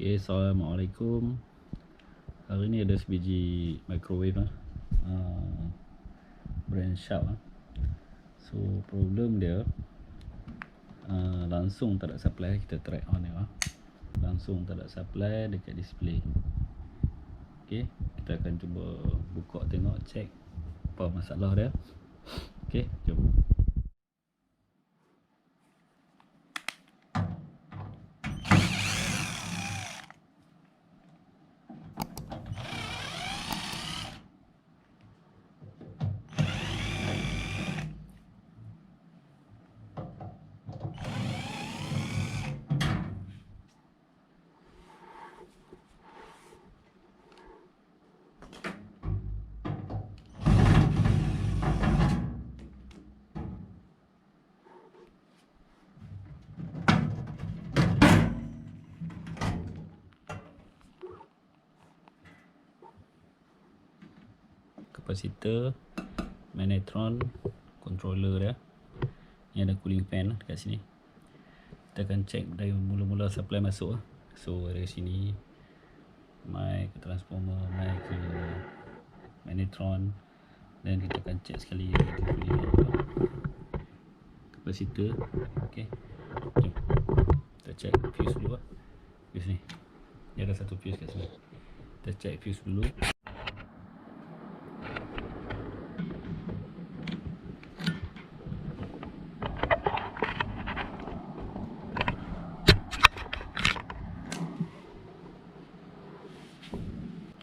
Okay, Assalamualaikum. Hari ni ada sebiji microwave brand Sharp. So problem dia langsung tak ada supply. Kita try on ya. Langsung tak ada supply dekat display. Okay, kita akan cuba buka tengok, check apa masalah dia. Okay, jom. Kapasitor, magnetron, controller dia. Ni ada cooling fan dekat sini. Kita akan check dari mula-mula supply masuk. So dari sini mic ke transformer, mic ke magnetron, dan kita akan check sekali kapasitor. Okay, jom kita check fuse dulu lah. Fuse ni, dia ada satu fuse kat sini. Kita check fuse dulu.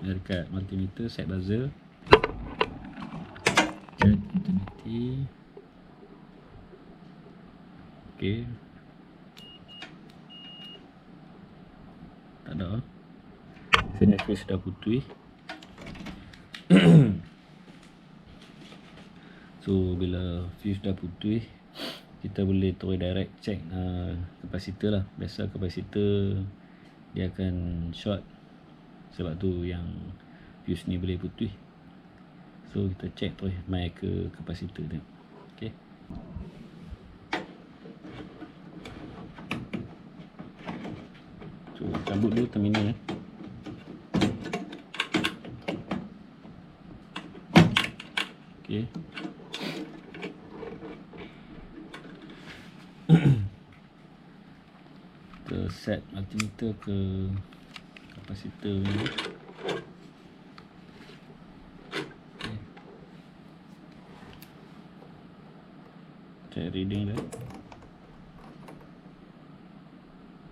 Dekat multimeter set buzzer, check continuity. Okay, tak ada. Finish fuse dah putih. So bila fuse dah putih, kita boleh terus direct check kapasitor lah. Biasa kapasitor dia akan short, sebab tu yang fuse ni boleh putih. So kita check terus mai ke kapasitor dia. Okay, so cabut dulu terminal. Okay, kita set multimeter ke kapasitor ni. Okay, check reading dia.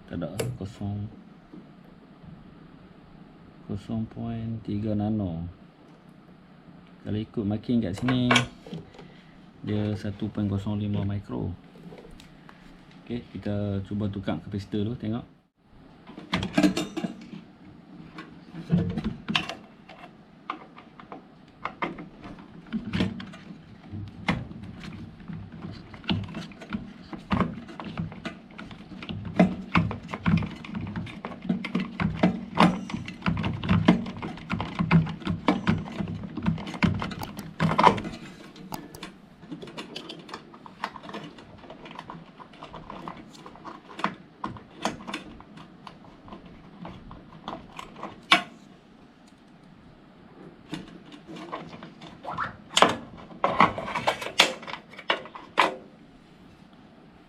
Tak ada, 0.3 nano. Kalau ikut marking kat sini dia 1.05 micro. Okay, kita cuba tukar kapasitor dulu, tengok.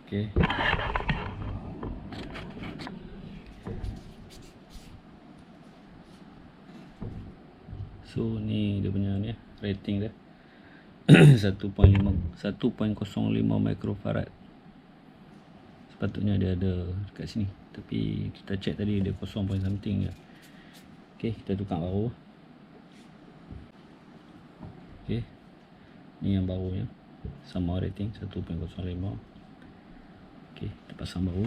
Okay, so ni dia punya ni rating dia. 1.05 microfarad. Sepatutnya dia ada dekat sini, tapi kita check tadi dia 0 point something je. Okay, kita tukar baru. Okay, ni yang barunya, sama rating 1.05. Okay, kita pasang baru.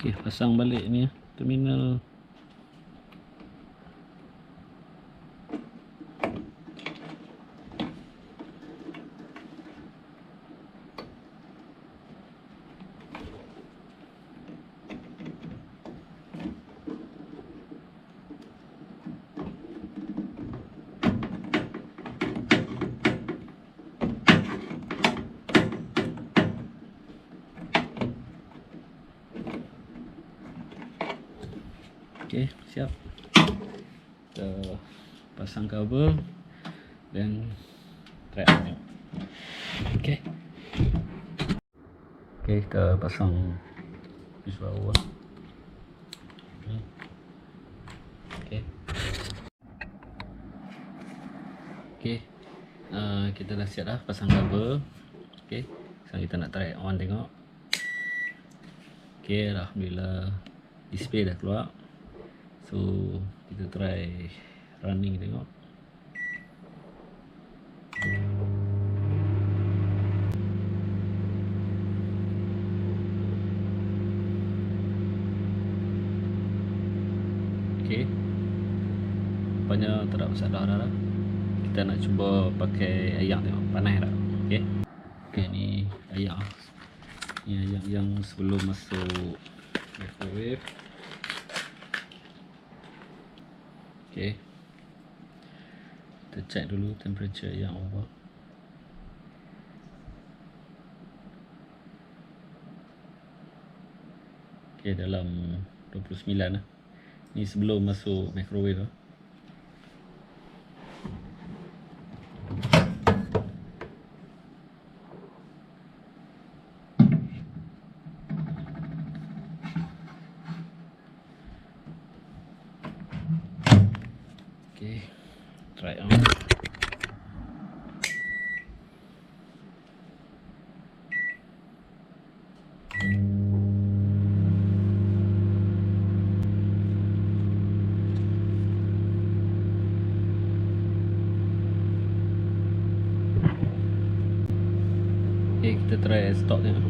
Okay, pasang balik ni terminal. Okay, siap. Kita pasang cover dan try out. Okay. Okay, kita pasang fuse power. Okay. Okay. Kita dah siap dah pasang cover. Okay. Sekarang kita nak try on tengok. Okay, alhamdulillah display dah keluar. So kita try running tengok. Okay, rupanya tak ada masalah dah. Kita nak cuba pakai ayak tengok panas tak. Okay. Okay, ni ayak. Ni ayak yang sebelum masuk microwave. Okay, kita check dulu temperature yang over. Okay, dalam 29 lah. Ni sebelum masuk microwave lah. Okay, try on. Okay, kita try stop tengok.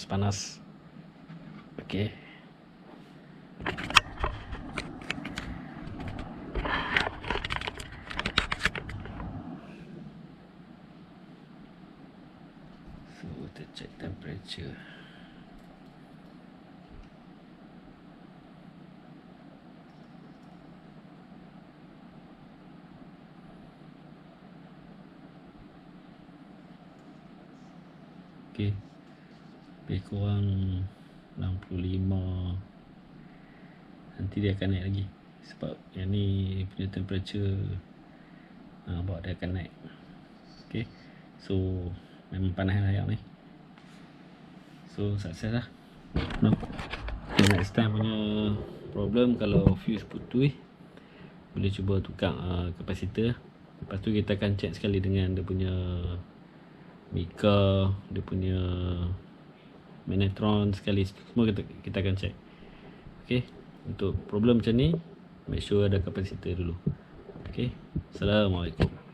Panas. Okay. So kita check temperature. Okay, lebih kurang 65. Nanti dia akan naik lagi sebab yang ni punya temperature bawa dia akan naik. Okay, so memang panas lah yang ni. So sukses lah. No. Okay, next time punya problem kalau fuse putus, boleh cuba tukar kapasitor. Lepas tu kita akan check sekali dengan dia punya mika, dia punya magnetron sekali, semua kita akan check. Okay, untuk problem macam ni, make sure ada kapasitor dulu. Okay, Assalamualaikum.